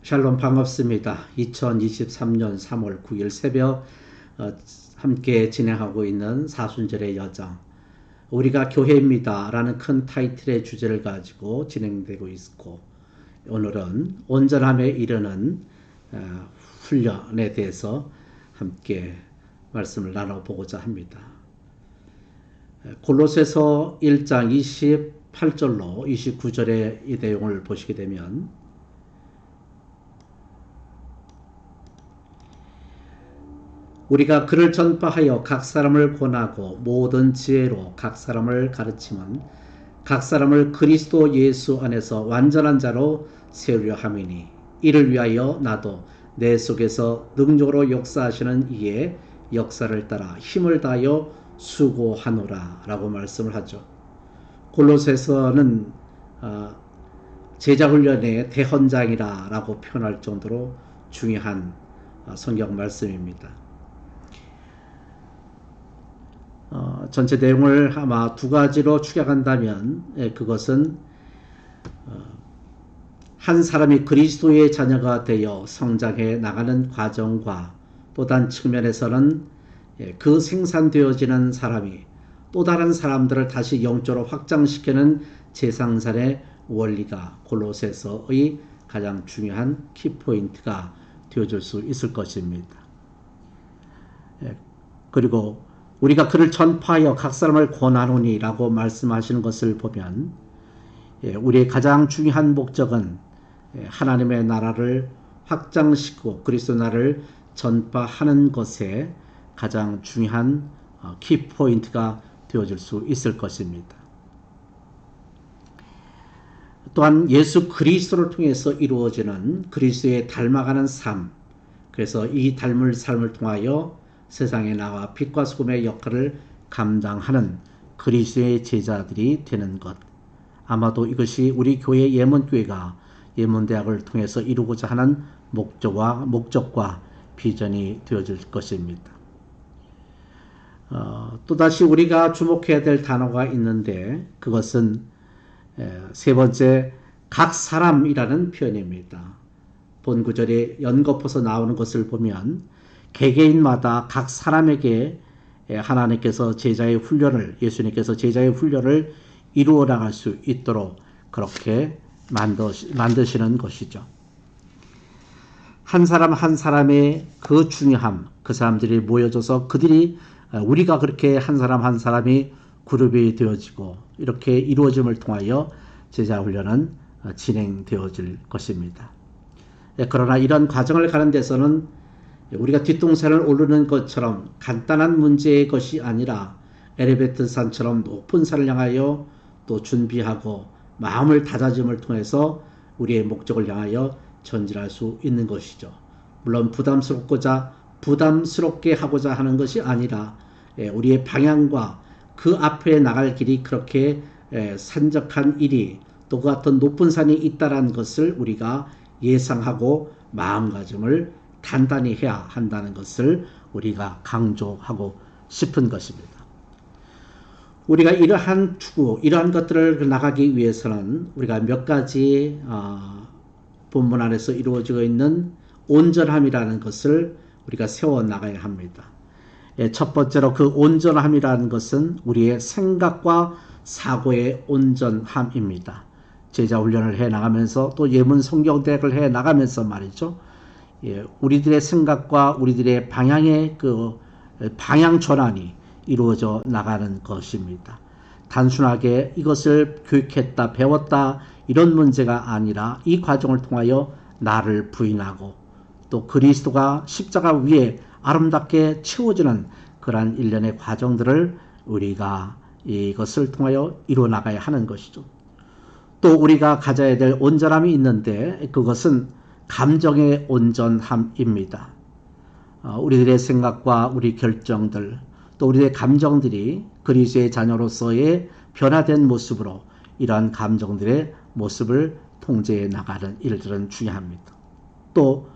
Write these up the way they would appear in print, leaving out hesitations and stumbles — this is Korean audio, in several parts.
샬롬 반갑습니다. 2023년 3월 9일 새벽 함께 진행하고 있는 사순절의 여정 우리가 교회입니다 라는 큰 타이틀의 주제를 가지고 진행되고 있고, 오늘은 온전함에 이르는 훈련에 대해서 함께 말씀을 나눠보고자 합니다. 골로새서 1장 28절로 29절의 이 내용을 보시게 되면, 우리가 그를 전파하여 각 사람을 권하고 모든 지혜로 각 사람을 가르치면 각 사람을 그리스도 예수 안에서 완전한 자로 세우려 함이니, 이를 위하여 나도 내 속에서 능력으로 역사하시는 이의 역사를 따라 힘을 다하여 수고하노라 라고 말씀을 하죠. 골로새서는 제자훈련의 대헌장이라 라고 표현할 정도로 중요한 성경 말씀입니다. 전체 내용을 아마 두 가지로 축약한다면, 그것은 한 사람이 그리스도의 자녀가 되어 성장해 나가는 과정과, 또 다른 측면에서는 그 생산되어지는 사람이 또 다른 사람들을 다시 영적으로 확장시키는 재상산의 원리가 골로새서의 가장 중요한 키포인트가 되어줄 수 있을 것입니다. 그리고 우리가 그를 전파하여 각 사람을 권하노니 라고 말씀하시는 것을 보면, 우리의 가장 중요한 목적은 하나님의 나라를 확장시키고 그리스도 나라를 전파하는 것에 가장 중요한 키포인트가 되어줄 수 있을 것입니다. 또한 예수 그리스도를 통해서 이루어지는 그리스도의 닮아가는 삶, 그래서 이 닮을 삶을 통하여 세상에 나와 빛과 소금의 역할을 감당하는 그리스도의 제자들이 되는 것, 아마도 이것이 우리 교회 예문교회가 예문대학을 통해서 이루고자 하는 목적과 비전이 되어질 것입니다. 또다시 우리가 주목해야 될 단어가 있는데, 그것은 세 번째, 각 사람이라는 표현입니다. 본 구절에 연거푸서 나오는 것을 보면 개개인마다 각 사람에게 하나님께서 제자의 훈련을, 예수님께서 제자의 훈련을 이루어 나갈 수 있도록 그렇게 만드시는 것이죠. 한 사람 한 사람의 그 중요함, 그 사람들이 모여져서 우리가 그렇게 한 사람 한 사람이 그룹이 되어지고 이렇게 이루어짐을 통하여 제자 훈련은 진행되어질 것입니다. 그러나 이런 과정을 가는 데서는 우리가 뒷동산을 오르는 것처럼 간단한 문제의 것이 아니라 에레베트 산처럼 높은 산을 향하여 또 준비하고 마음을 다잡음을 통해서 우리의 목적을 향하여 전진할 수 있는 것이죠. 물론 부담스럽게 하고자 하는 것이 아니라 우리의 방향과 그 앞에 나갈 길이 그렇게 산적한 일이 또 그 같은 높은 산이 있다는 것을 우리가 예상하고 마음가짐을 단단히 해야 한다는 것을 우리가 강조하고 싶은 것입니다. 우리가 이러한 추구, 이러한 것들을 나가기 위해서는 우리가 몇 가지 본문 안에서 이루어지고 있는 온전함이라는 것을 우리가 세워나가야 합니다. 첫 번째로 그 온전함이라는 것은 우리의 생각과 사고의 온전함입니다. 제자 훈련을 해나가면서 또 예문 성경대학을 해나가면서 말이죠. 우리들의 생각과 우리들의 방향의 그 방향 전환이 이루어져 나가는 것입니다. 단순하게 이것을 교육했다, 배웠다 이런 문제가 아니라 이 과정을 통하여 나를 부인하고 또 그리스도가 십자가 위에 아름답게 채워지는 그러한 일련의 과정들을 우리가 이것을 통하여 이루어 나가야 하는 것이죠. 또 우리가 가져야 될 온전함이 있는데, 그것은 감정의 온전함입니다. 우리들의 생각과 우리 결정들, 또 우리의 감정들이 그리스도의 자녀로서의 변화된 모습으로 이러한 감정들의 모습을 통제해 나가는 일들은 중요합니다. 또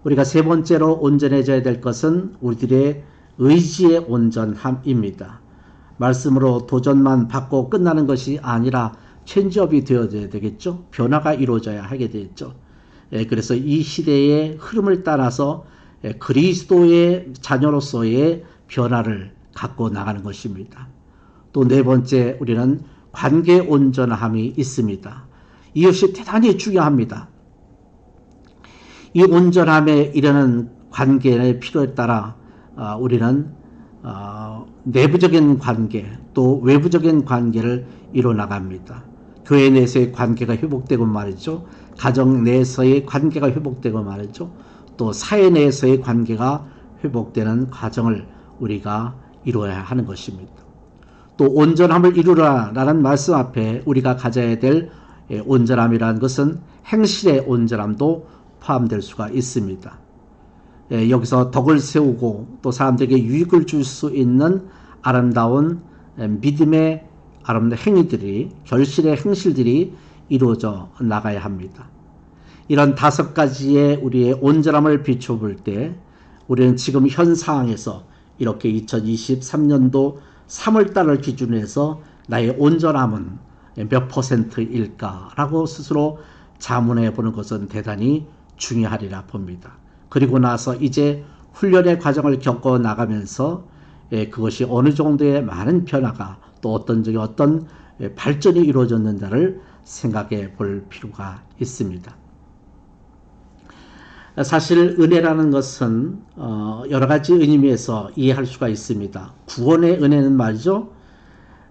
우리가 세 번째로 온전해져야 될 것은 우리들의 의지의 온전함입니다. 말씀으로 도전만 받고 끝나는 것이 아니라 체인지업이 되어야 되겠죠. 변화가 이루어져야 하게 되겠죠. 그래서 이 시대의 흐름을 따라서 그리스도의 자녀로서의 변화를 갖고 나가는 것입니다. 또 네 번째, 우리는 관계 온전함이 있습니다. 이것이 대단히 중요합니다. 이 온전함에 이르는 관계의 필요에 따라 우리는 내부적인 관계 또 외부적인 관계를 이뤄나갑니다. 교회 내에서의 관계가 회복되고 말이죠. 가정 내에서의 관계가 회복되고 말이죠. 또 사회 내에서의 관계가 회복되는 과정을 우리가 이루어야 하는 것입니다. 또 온전함을 이루라라는 말씀 앞에 우리가 가져야 될 온전함이라는 것은 행실의 온전함도 포함될 수가 있습니다. 여기서 덕을 세우고 또 사람들에게 유익을 줄 수 있는 아름다운 믿음의 아름다운 행위들이, 결실의 행실들이 이루어져 나가야 합니다. 이런 5가지의 우리의 온전함을 비춰볼 때 우리는 지금 현 상황에서 이렇게 2023년도 3월달을 기준으로 해서 나의 온전함은 몇 %일까라고 스스로 자문해 보는 것은 대단히 중요하리라 봅니다. 그리고 나서 이제 훈련의 과정을 겪어 나가면서 그것이 어느 정도의 많은 변화가 또 어떤 발전이 이루어졌는지를 생각해 볼 필요가 있습니다. 사실 은혜라는 것은 여러 가지 의미에서 이해할 수가 있습니다. 구원의 은혜는 말이죠.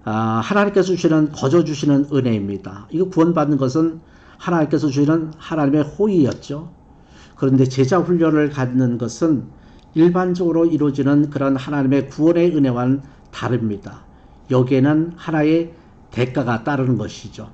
하나님께서 주시는 거저 주시는 은혜입니다. 이거 구원받는 것은 하나님께서 주시는 하나님의 호의였죠. 그런데 제자 훈련을 갖는 것은 일반적으로 이루어지는 그런 하나님의 구원의 은혜와는 다릅니다. 여기에는 하나의 대가가 따르는 것이죠.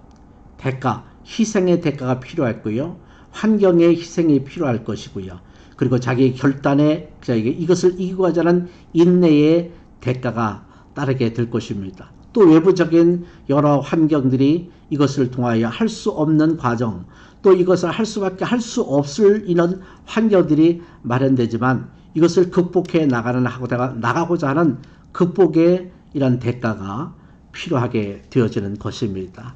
대가, 희생의 대가가 필요했고요. 환경의 희생이 필요할 것이고요. 그리고 자기 결단에 이것을 이기고 가자는 인내의 대가가 따르게 될 것입니다. 또 외부적인 여러 환경들이 이것을 통하여 할 수 없는 과정, 또 이것을 할 수밖에 할 수 없을 이런 환경들이 마련되지만 이것을 극복해 나가고자 하는 극복의 이런 대가가 필요하게 되어지는 것입니다.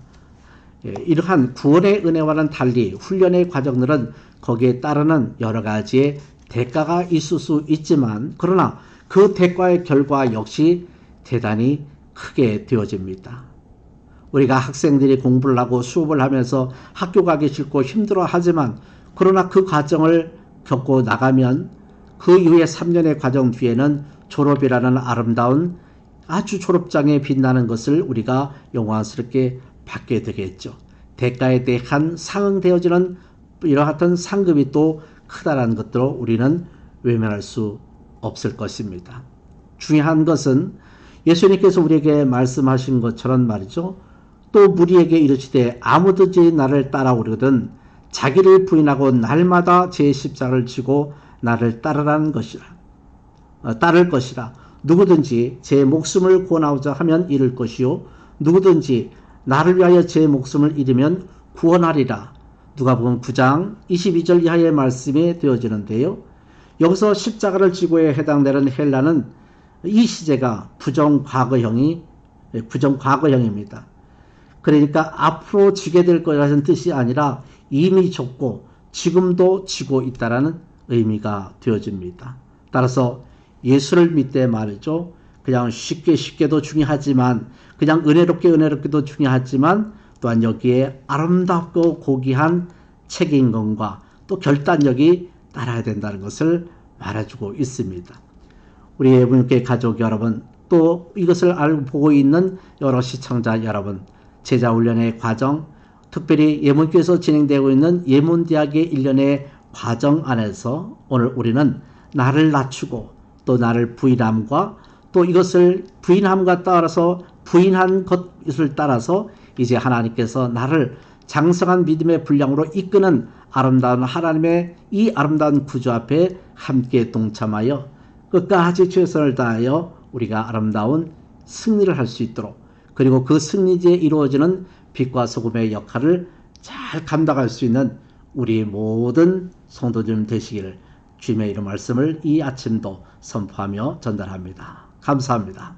이러한 구원의 은혜와는 달리 훈련의 과정들은 거기에 따르는 여러 가지의 대가가 있을 수 있지만 그러나 그 대가의 결과 역시 대단히 크게 되어집니다. 우리가 학생들이 공부를 하고 수업을 하면서 학교 가기 싫고 힘들어 하지만 그러나 그 과정을 겪고 나가면 그 이후에 3년의 과정 뒤에는 졸업이라는 아름다운 아주 졸업장에 빛나는 것을 우리가 영광스럽게 받게 되겠죠. 대가에 대한 상응되어지는 이러한 상급이 또 크다라는 것들을 우리는 외면할 수 없을 것입니다. 중요한 것은 예수님께서 우리에게 말씀하신 것처럼 말이죠. 또 무리에게 이르시되 아무든지 나를 따라오려거든 자기를 부인하고 날마다 제 십자가를 지고 나를 따를 것이라. 누구든지 제 목숨을 구원하고자 하면 잃을 것이요 누구든지 나를 위하여 제 목숨을 잃으면 구원하리라. 누가복음 9장 22절 이하의 말씀이 되어지는데요. 여기서 십자가를 지고에 해당되는 헬라는 이 시제가 부정과거형입니다. 그러니까 앞으로 지게 될 것이라는 뜻이 아니라 이미 졌고 지금도 지고 있다라는 의미가 되어집니다. 따라서 예수를 믿되 말이죠. 그냥 쉽게도 중요하지만 그냥 은혜롭게도 중요하지만 또한 여기에 아름답고 고귀한 책임감과 또 결단력이 따라야 된다는 것을 말해주고 있습니다. 우리 예문교회 가족 여러분, 또 이것을 알고 보고 있는 여러 시청자 여러분, 제자훈련의 과정, 특별히 예문교회에서 진행되고 있는 예문대학의 1년의 과정 안에서 오늘 우리는 나를 낮추고 또 나를 부인함과 또 이것을 부인함과 따라서 부인한 것을 따라서 이제 하나님께서 나를 장성한 믿음의 분량으로 이끄는 아름다운 하나님의 이 아름다운 구조 앞에 함께 동참하여 끝까지 최선을 다하여 우리가 아름다운 승리를 할 수 있도록 그리고 그 승리지에 이루어지는 빛과 소금의 역할을 잘 감당할 수 있는 우리 모든 성도님 되시기를 주님의 이름 말씀을 이 아침도 선포하며 전달합니다. 감사합니다.